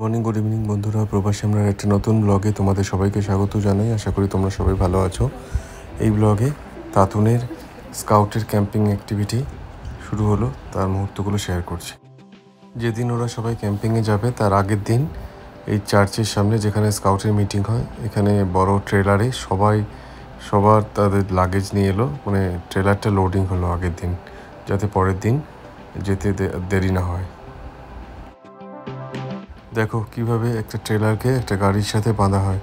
Morning, good evening বন্ধুরা, প্রবাসী আমরা একটা নতুন ব্লগে তোমাদের সবাইকে স্বাগত জানাই। আশা করি তোমরা সবাই ভালো আছো। এই ব্লগে তাতুনের স্কাউটের ক্যাম্পিং অ্যাক্টিভিটি শুরু হলো, তার মুহূর্তগুলো শেয়ার করছি। যেদিন ওরা সবাই ক্যাম্পিংয়ে যাবে তার আগের দিন এই চার্চের সামনে যেখানে স্কাউটের মিটিং হয়, এখানে বড় ট্রেলারে সবার তাদের লাগেজ নিয়ে এলো, মানে ট্রেলারটা লোডিং হলো আগের দিন, যাতে পরের দিন যেতে দেরি না হয়। দেখো কিভাবে একটা ট্রেলারকে একটা গাড়ির সাথে বাঁধা হয়।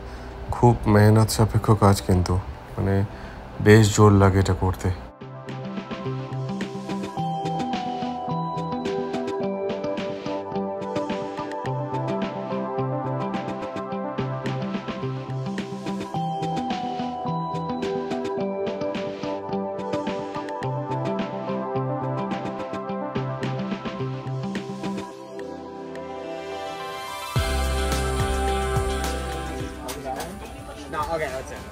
খুব মেহনত সাপেক্ষ কাজ, কিন্তু মানে বেশ জোর লাগে এটা করতে। No, okay, that's it.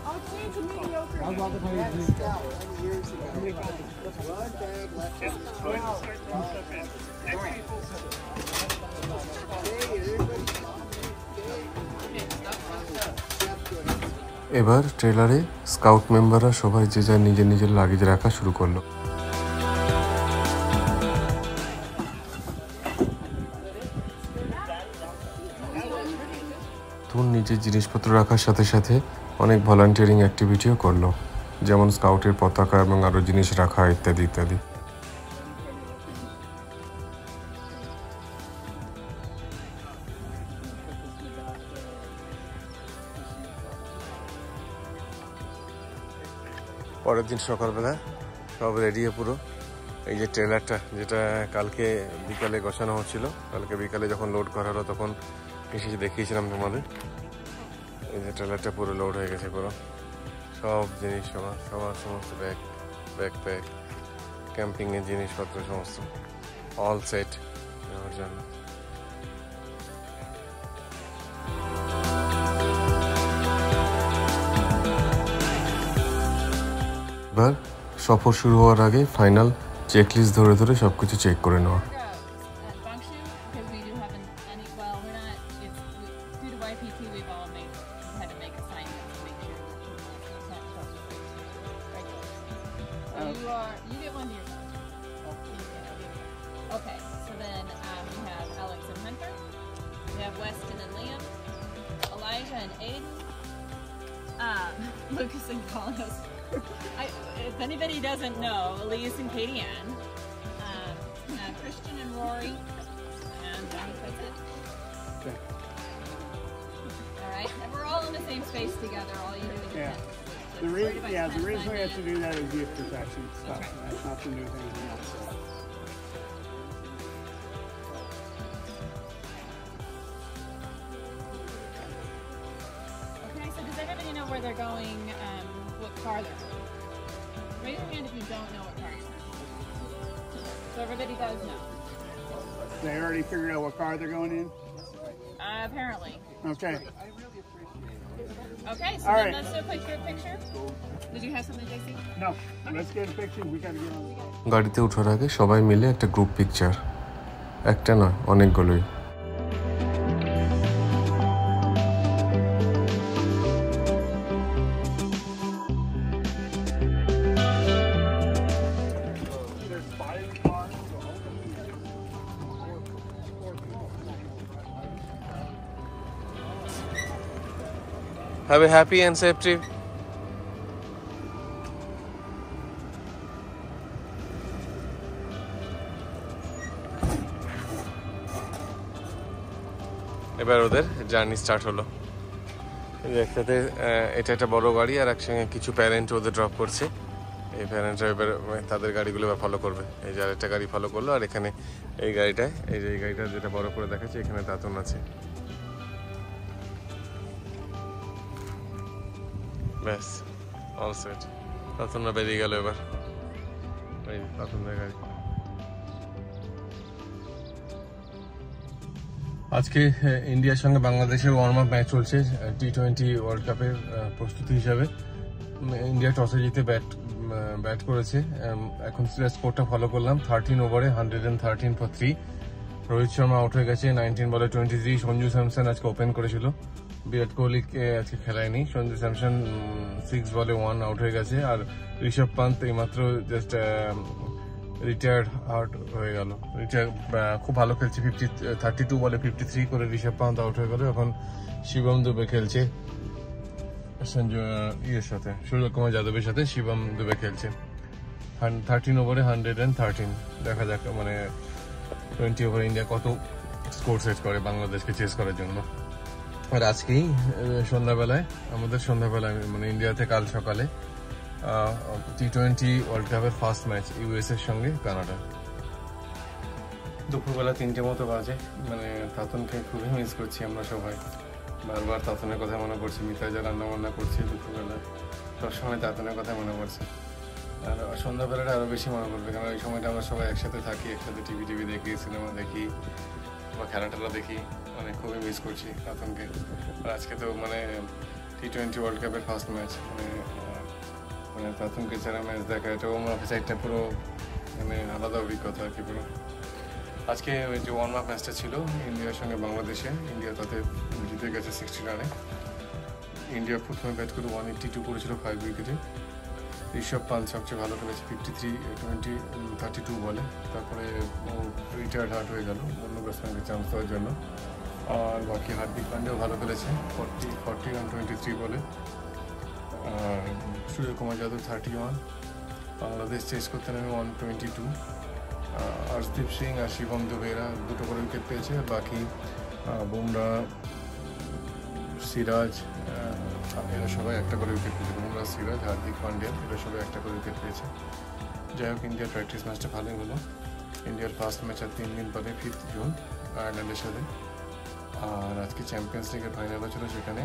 I'll change a mediocre. I'll go out the এবার ট্রেলারে স্কাউট মেম্বাররা সবাই যে যার নিজের নিজের লাগেজ রাখা শুরু করলো। তুন নিজের জিনিসপত্র রাখার সাথে সাথে অনেক ভলান্টিয়ারিং অ্যাক্টিভিটিও করলো, যেমন স্কাউটের পতাকা এবং আরও জিনিস রাখা ইত্যাদি ইত্যাদি। পরের দিন সকালবেলা সব রেডি পুরো। এই যে ট্রেলারটা যেটা কালকে বিকালে বসানো হচ্ছিল, কালকে বিকালে যখন লোড করা হলো তখন এসে দেখিয়েছিলাম তোমাদের। এই যে ট্রেলারটা পুরো লোড হয়ে গেছে, পুরো সব জিনিস সবার সমস্ত ব্যাকপ্যাক ক্যাম্পিংয়ের জিনিসপত্র সমস্ত অল সেট নেওয়ার জন্য। এবার সফর শুরু হওয়ার আগে ফাইনাল চেকলিস্ট ধরে ধরে সব কিছু চেক করে নেওয়া। You get one to yourself. Okay, so then we have Alex and Hunter. We have Weston and Liam, Elijah and Aiden, Lucas and Carlos. If anybody doesn't know, Elise and Katie Ann, Christian and Rory, and that's it. Okay. All right, and we're all in the same space together. All you do is The reason we have to do that is gift protection stuff. That's nothing to do with anything else. Okay, so does everybody know where they're going, what car they're going? Raise your hand if you don't know what car you're going. So everybody does know. They already figured out what car they're going in? Apparently. Okay. Okay, so All then right. let's do a picture. Did you have something, JC? No, let's get a picture. We got to get on. গাড়িতে ওঠার আগে সবাই মিলে একটা group picture, একটা নয় অনেকগুলোই। Have a happy and safe trip. এবার ওদের জার্নি স্টার্ট হলো। একসাথে এটা একটা বড় গাড়ি, আর একসঙ্গে কিছু প্যারেন্ট ওদের ড্রপ করছে। এই প্যারেন্টরা এবার তাদের গাড়িগুলো এবার ফলো করবে। এই যে আরেকটা গাড়ি ফলো করলো, আর এখানে এই গাড়িটায়, এই যে এই গাড়িটা যেটা বড় করে দেখাচ্ছে, এখানে তাতুন আছে। ব্যাস অল সেট। তাতুনরা বেরিয়ে গেল এবার। এই তাতুনদের গাড়ি। আজকে ইন্ডিয়ার সঙ্গে বাংলাদেশের ওয়ার্ম আপ ম্যাচ চলছে T20 ওয়ার্ল্ড কাপের প্রস্তুতি হিসাবে। ইন্ডিয়া টসে জিতে ব্যাট করেছে। এখন স্কোরটা ফলো করলাম, 13 ওভারে 113 for 3। রোহিত শর্মা আউট হয়ে গেছে 19 বলে 23। সঞ্জু স্যামসন আজকে ওপেন করেছিল, বিরাট কোহলিকে আজকে খেলায়নি। সঞ্জু স্যামসন 6 বলে 1 আউট হয়ে গেছে। আর ঋষভ পান্ত এইমাত্র জাস্ট রিটায়ার্ড আউট হয়ে গেল। খুব ভালো খেলছে, 32 বলে 53 করে ঋষভ পান্ত আউট হয়ে গেল। এখন শিবম দুবে খেলছে ইয়ের সাথে, সূর্যকুমার যাদবের সাথে শিবম দুবে খেলছে। 13 ওভারে 113। দেখা যাক মানে 20 ওভার ইন্ডিয়া কত স্কোর সেট করে বাংলাদেশকে চেস করার জন্য। আর আজকেই সন্ধ্যাবেলায় মানে ইন্ডিয়াতে কাল সকালে T20 ওয়ার্ল্ড কাপের ফার্স্ট ম্যাচ ইউএস এর সঙ্গে কানাডা। দুপুরবেলা 3টে মতো বাজে। মানে তাতুনকে খুবই মিস করছি আমরা সবাই, বারবার তাতুনের কথা মনে পড়ছে। মিতা যা রান্না বান্না করছে দুপুরবেলা, সবসময় তাতুনের কথা মনে পড়ছে। আর সন্ধ্যাবেলাটা আরও বেশি মনে পড়বে, কারণ ওই সময়টা আমরা সবাই একসাথে থাকি, একসাথে টিভি দেখি, সিনেমা দেখি বা খেলা টেলা দেখি। মানে খুবই মিস করছি তাতুনকে। আর আজকে তো মানে T20 ওয়ার্ল্ড কাপের ফার্স্ট ম্যাচ, মানে তাতুনকে ছাড়া ম্যাচ দেখা, এটা আমার অফিসে একটা পুরো মানে আলাদা অভিজ্ঞতা আর কি পুরো। আজকে ওই যে ওয়ার্ম আপ ম্যাচটা ছিল ইন্ডিয়ার সঙ্গে বাংলাদেশে, ইন্ডিয়া তাতে জিতে গেছে 60 রানে। ইন্ডিয়া প্রথমে ব্যাট করে 182 করেছিল 5 উইকেটে। ঋষভ পান্ত সবচেয়ে ভালো খেলেছে 32 বলে। তারপরে ও রিটায়ার্ড আউট হয়ে গেল অন্য ব্যাটসম্যানকে চান্স দেওয়ার জন্য। আর বাকি হার্দিক পান্ডেও ভালো খেলেছে 40 রান 23 বলে। আর সূর্যকুমার যাদব 31। বাংলাদেশ চেস করতে নেমে 122। হরদীপ সিং আর শিবম দুবে এরা 2টো করে উইকেট পেয়েছে। আর বাকি বুমরা, সিরাজ এরা সবাই একটা করে উইকেট পেয়েছে। বুমরা, সিরাজ, হার্দিক পান্ডিয়া এরা সবাই একটা করে উইকেট পেয়েছে। যাই হোক, ইন্ডিয়ার প্র্যাকটিস ম্যাচটা ভালোই হলো। ইন্ডিয়ার ফার্স্ট ম্যাচ আর 3 দিন পরে 5 জুন আয়ারল্যান্ডের সাথে। আর আজকে চ্যাম্পিয়ন্স লিগের ফাইনাল ছিল, সেখানে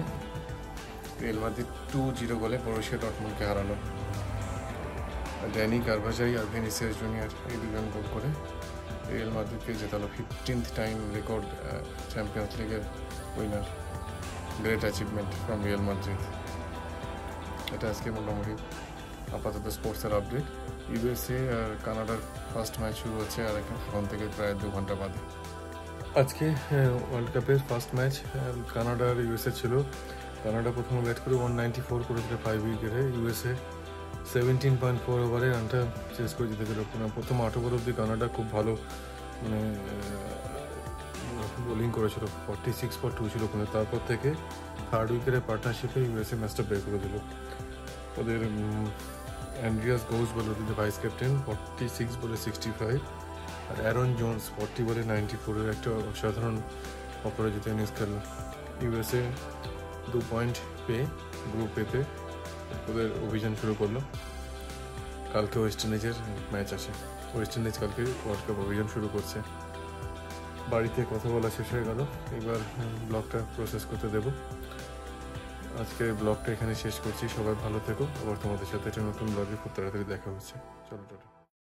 রিয়াল মাদ্রিদ 2-0 গোলে বরুসিয়া ডর্টমুন্ডকে হারালো। ড্যানি কারভাজাই আর ভিনিসিয়াস জুনিয়র এই দুজন গোল করে রিয়াল মাদ্রিদকে জেতালো। 15th টাইম রেকর্ড চ্যাম্পিয়ন্স লিগের winner. Great achievement from Real Madrid. এটা আজকে মোটামুটি আপাতত স্পোর্টসের আপডেট। ইউএসএ আর কানাডার ফার্স্ট ম্যাচ শুরু হচ্ছে আর এখন থেকে প্রায় 2 ঘন্টা বাদে। আজকে ওয়ার্ল্ড কাপের ফার্স্ট ম্যাচ কানাডা আর ইউএসএ ছিল। কানাডা প্রথমে ব্যাট করে 194 করেছিল 5 উইকেটে। ইউএসএ 17.4 ওভারে রানটা চেস করে জিতেছিল। প্রথম 8 ওভার অব্দি কানাডা খুব ভালো মানে বোলিং করেছিল, 46 for 2 ছিল ওখানে। তারপর থেকে থার্ড উইকেটের পার্টনারশিপে ইউএসএ ম্যাচটা বের করে দিল। ওদের অ্যান্ড্রিয়াস গোজ বলে ওদের ভাইস ক্যাপ্টেন 46 বলে 65। আর অ্যারন জোন্স 40 বলে 94 এর একটা অসাধারণ অপরাজিত ইনিংস খেলল। ইউএসএ 2 পয়েন্ট পেয়ে গ্রুপ এতে ওদের অভিযান শুরু করলো। কালকে ওয়েস্ট ইন্ডিজের ম্যাচ আছে। ওয়েস্ট ইন্ডিজ কালকে ওয়ার্ল্ড কাপ অভিযান শুরু করছে। বাড়িতে কথা বলা শেষ হয়ে গেল, এবার ব্লগটা প্রসেস করতে দেব। আজকে ব্লগটা এখানে শেষ করছি। সবাই ভালো থেকো। আবার তোমাদের সাথে একটা নতুন ব্লগে খুব তাড়াতাড়ি দেখা হচ্ছে। চলো টাটা।